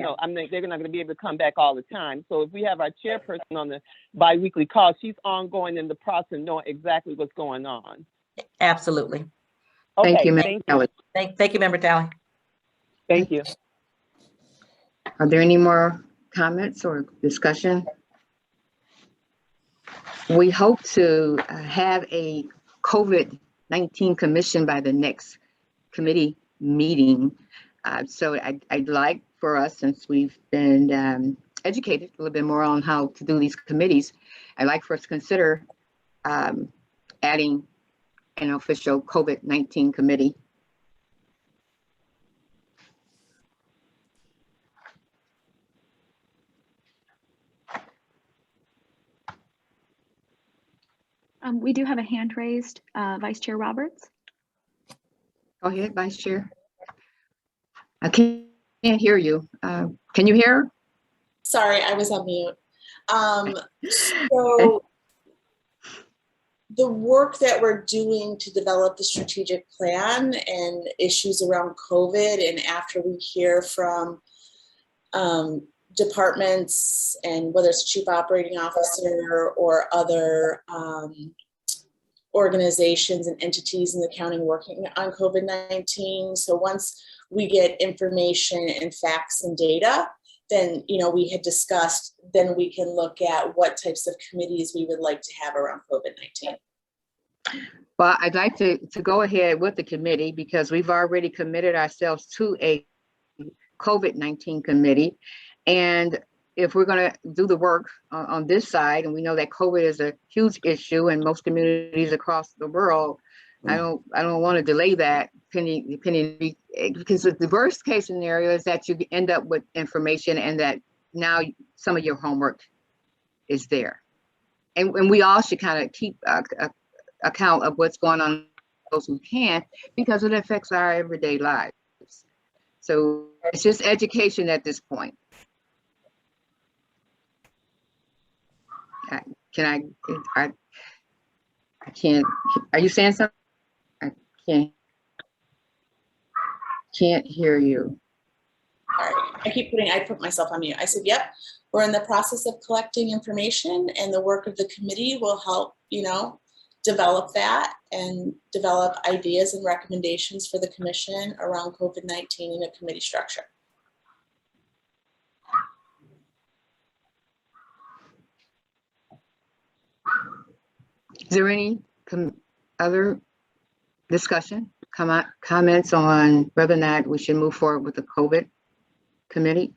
not going to be able to come back all the time. So if we have our chairperson on the biweekly call, she's ongoing in the process, knowing exactly what's going on. Absolutely. Okay, Thank you, Member Talley. Thank you, Member Talley. Thank you. Are there any more comments or discussion? We hope to have a COVID-19 commission by the next committee meeting. So I'd like for us, since we've been educated a little bit more on how to do these committees, I'd like for us to consider adding an official COVID-19 committee. We do have a hand raised, Vice Chair Roberts. Go ahead, Vice Chair. I can't hear you. Can you hear? Sorry, I was on mute. So the work that we're doing to develop the strategic plan and issues around COVID, and after we hear from departments, and whether it's chief operating officer or other organizations and entities in the county working on COVID-19. So once we get information and facts and data, then, we had discussed, then we can look at what types of committees we would like to have around COVID-19. Well, I'd like to go ahead with the committee, because we've already committed ourselves to a COVID-19 committee. And if we're going to do the work on this side, and we know that COVID is a huge issue in most communities across the world, I don't want to delay that pending, because the worst case scenario is that you end up with information and that now some of your homework is there. And we all should kind of keep account of what's going on, those who can, because it affects our everyday lives. So it's just education at this point. I can't, are you saying something? I can't hear you. All right, I put myself on mute. I said, yep, we're in the process of collecting information, and the work of the committee will help, develop that and develop ideas and recommendations for the commission around COVID-19 in a committee structure. Is there any other discussion, comments on whether or not we should move forward with the COVID committee?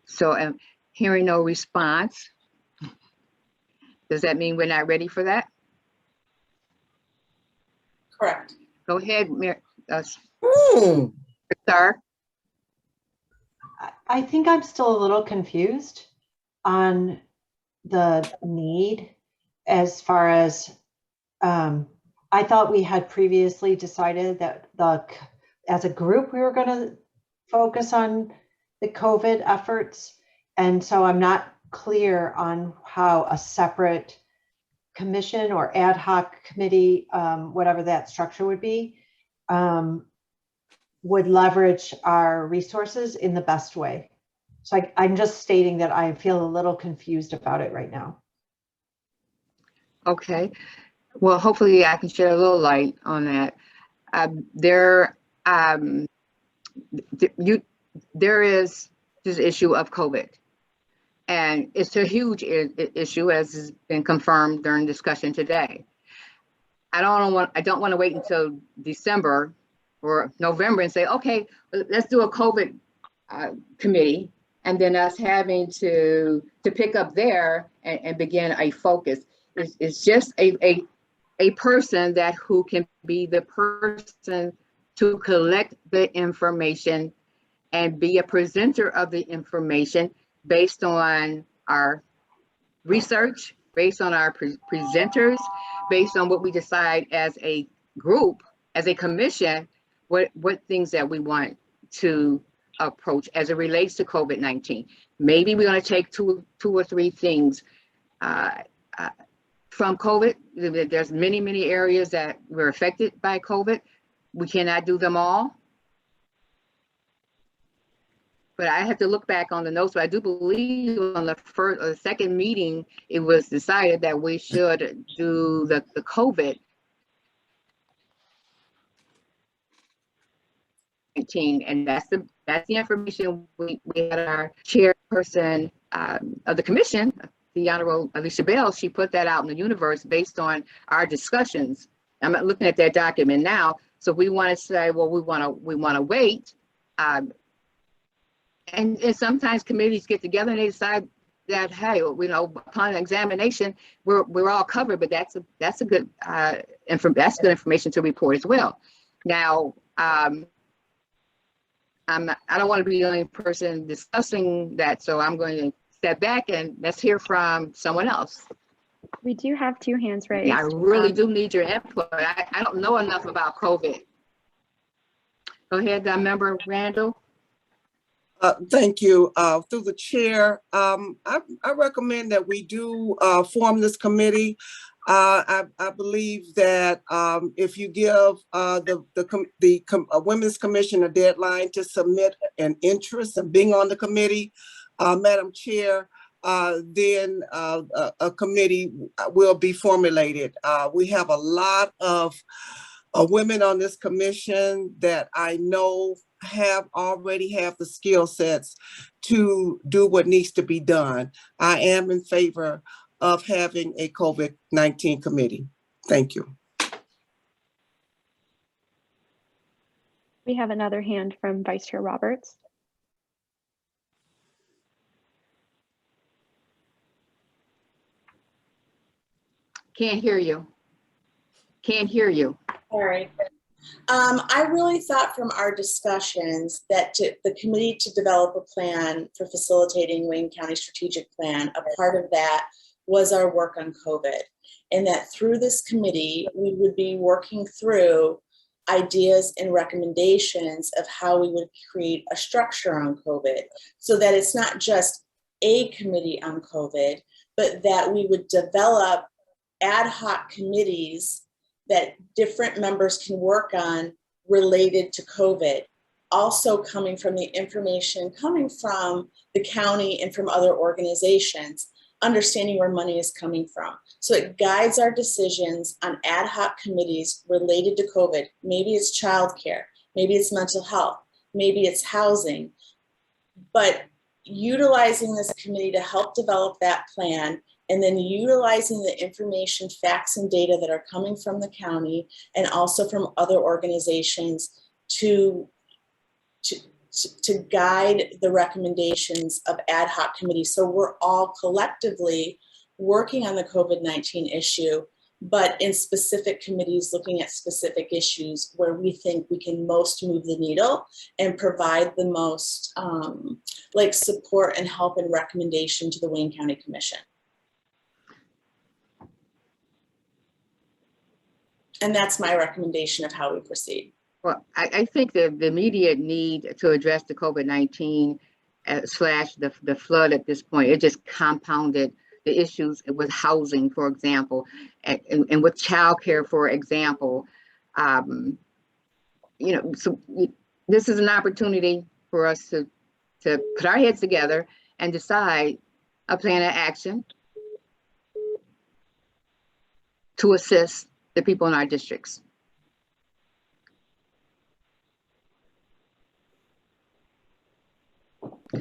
So I'm hearing no response. Does that mean we're not ready for that? Correct. Go ahead, Hmm. Sir. I think I'm still a little confused on the need as far as, I thought we had previously decided that as a group, we were going to focus on the COVID efforts. And so I'm not clear on how a separate commission or ad hoc committee, whatever that structure would be, would leverage our resources in the best way. So I'm just stating that I feel a little confused about it right now. Okay, well, hopefully I can shed a little light on that. There is this issue of COVID, and it's a huge issue, as has been confirmed during discussion today. I don't want to wait until December or November and say, okay, let's do a COVID committee, and then us having to pick up there and begin a focus. It's just a person who can be the person to collect the information and be a presenter of the information based on our research, based on our presenters, based on what we decide as a group, as a commission, what things that we want to approach as it relates to COVID-19. Maybe we're going to take two or three things from COVID. There's many areas that were affected by COVID. We cannot do them all. But I have to look back on the notes, but I do believe on the first or the second meeting, it was decided that we should do the COVID-19, and that's the information we had our chairperson of the commission, the Honorable Alicia Bell. She put that out in the universe based on our discussions. I'm looking at that document now. So we want to say, well, we want to wait. And sometimes committees get together and they decide that, hey, upon examination, we're all covered. But that's good information to report as well. Now, I don't want to be the only person discussing that, so I'm going to step back and let's hear from someone else. We do have two hands raised. Yeah, I really do need your input. I don't know enough about COVID. Go ahead, Member Randall. Thank you. Through the chair, I recommend that we do form this committee. I believe that if you give the Women's Commission a deadline to submit an interest in being on the committee, Madam Chair, then a committee will be formulated. We have a lot of women on this commission that I know already have the skill sets to do what needs to be done. I am in favor of having a COVID-19 committee. Thank you. We have another hand from Vice Chair Roberts. Can't hear you. Can't hear you. Sorry. I really thought from our discussions that the committee to develop a plan for facilitating Wayne County strategic plan, a part of that was our work on COVID, and that through this committee, we would be working through ideas and recommendations of how we would create a structure on COVID, so that it's not just a committee on COVID, but that we would develop ad hoc committees that different members can work on related to COVID, also coming from the information coming from the county and from other organizations understanding where money is coming from. So it guides our decisions on ad hoc committees related to COVID. Maybe it's childcare, maybe it's mental health, maybe it's housing. But utilizing this committee to help develop that plan, and then utilizing the information, facts, and data that are coming from the county and also from other organizations to guide the recommendations of ad hoc committees. So we're all collectively working on the COVID-19 issue, but in specific committees looking at specific issues where we think we can most move the needle and provide the most like support and help and recommendation to the Wayne County Commission. And that's my recommendation of how we proceed. Well, I think the immediate need to address the COVID-19 slash the flood at this point, it just compounded the issues with housing, for example, and with childcare, for example. You know, so this is an opportunity for us to put our heads together and decide a plan of action to assist the people in our districts.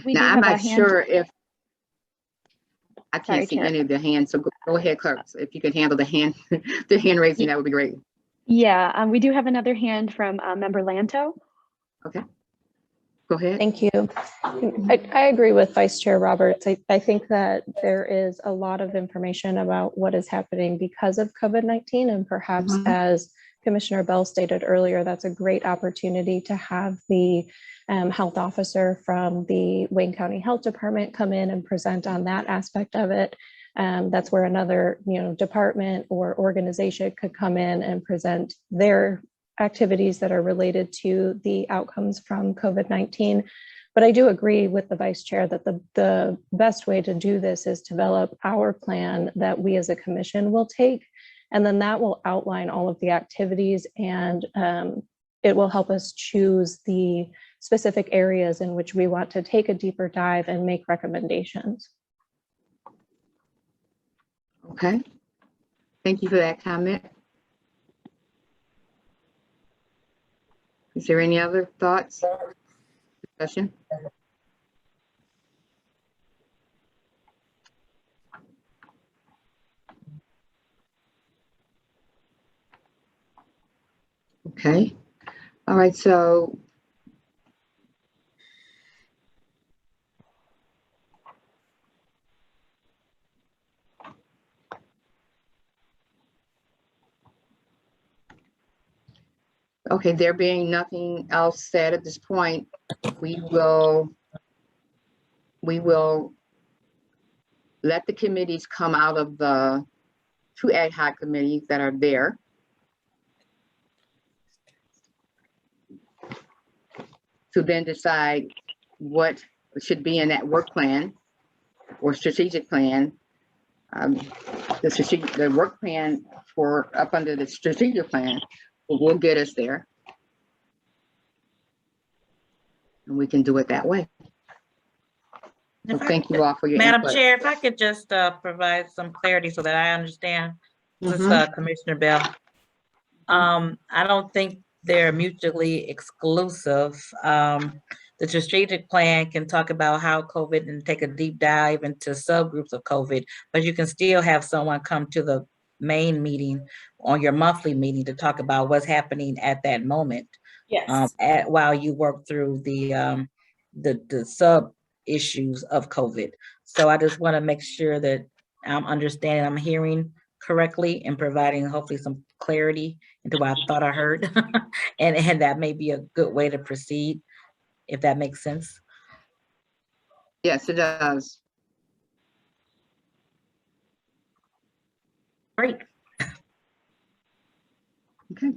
Now, I'm not sure if I can't see any of the hands, so go ahead, clerks. If you could handle the hand raising, that would be great. Yeah, we do have another hand from Member Lanto. Okay, go ahead. Thank you. I agree with Vice Chair Roberts. I think that there is a lot of information about what is happening because of COVID-19, and perhaps as Commissioner Bell stated earlier, that's a great opportunity to have the health officer from the Wayne County Health Department come in and present on that aspect of it. That's where another, department or organization could come in and present their activities that are related to the outcomes from COVID-19. But I do agree with the Vice Chair that the best way to do this is develop our plan that we as a commission will take, and then that will outline all of the activities, and it will help us choose the specific areas in which we want to take a deeper dive and make recommendations. Okay, thank you for that comment. Is there any other thoughts, discussion? Okay, all right, so okay, there being nothing else said at this point, we will let the committees come out of the two ad hoc committees that are there. To then decide what should be in that work plan or strategic plan. The work plan for up under the strategic plan will get us there. And we can do it that way. So thank you all for your Madam input. Chair, if I could just provide some clarity so that I understand. This is Commissioner Bell. I don't think they're mutually exclusive. The strategic plan can talk about how COVID and take a deep dive into subgroups of COVID, but you can still have someone come to the main meeting on your monthly meeting to talk about what's happening at that moment. Yes. While you work through the sub issues of COVID. So I just want to make sure that I'm understanding, I'm hearing correctly and providing hopefully some clarity into what I thought I heard. and that may be a good way to proceed, if that makes sense. Yes, it does. Great. Okay.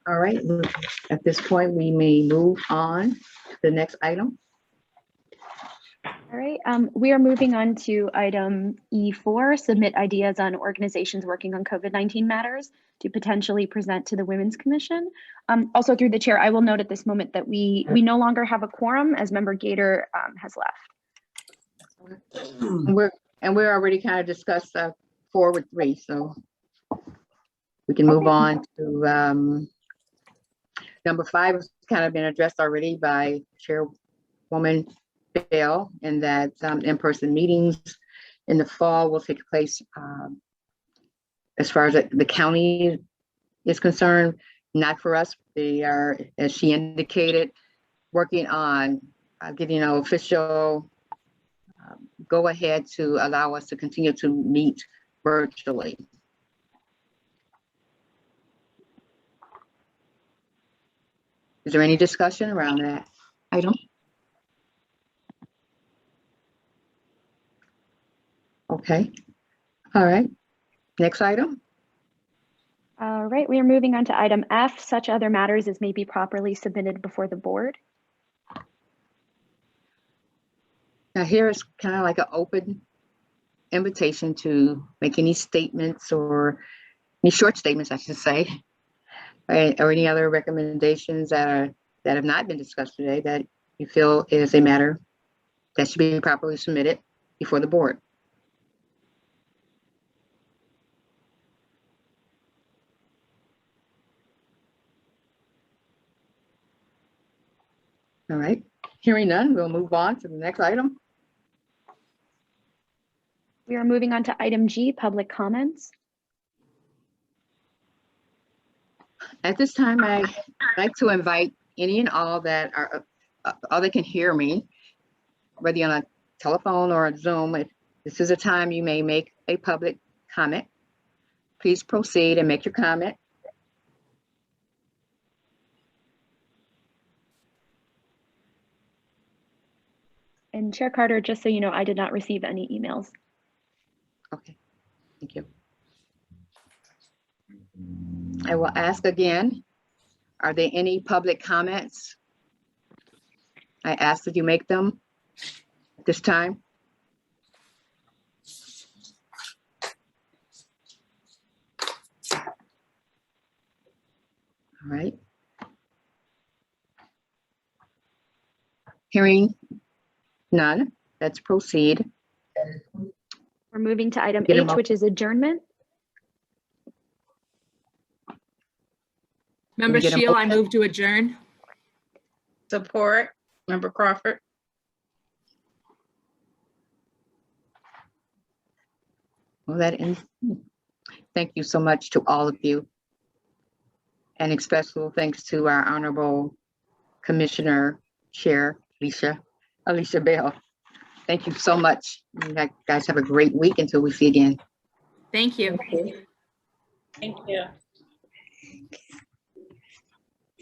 All right. At this point, we may move on to the next item. All right, we are moving on to item E4, submit ideas on organizations working on COVID-19 matters to potentially present to the Women's Commission. Also through the chair, I will note at this moment that we no longer have a quorum as Member Gator has left. And we're already kind of discussed 4 with 3, so we can move on to number 5 has kind of been addressed already by Chairwoman Bell, and that in-person meetings in the fall will take place as far as the county is concerned, not for us. They are, as she indicated, working on getting an official go ahead to allow us to continue to meet virtually. Is there any discussion around that item? Okay, all right, next item. All right, we are moving on to item F, such other matters as may be properly submitted before the board. Now here is kind of like an open invitation to make any statements or any short statements, I should say, or any other recommendations that have not been discussed today that you feel is a matter that should be properly submitted before the board. All right, hearing none, we'll move on to the next item. We are moving on to item G, public comments. At this time, I'd like to invite any and all that are, all that can hear me, whether you're on a telephone or a Zoom. If this is a time you may make a public comment, please proceed and make your comment. And Chair Carter, just so you know, I did not receive any emails. Okay, thank you. I will ask again, are there any public comments? I ask that you make them at this time. All right. Hearing none, let's proceed. We're moving to item Get 'em H, up. which is adjournment. Member get a Shield, I motion? move to adjourn. Support, Member Crawford. Well, that ends. Thank you so much to all of you. And special thanks to our Honorable Commissioner Chair, Alicia Bell. Thank you so much. You guys have a great week until we see again. Thank you. Thank you.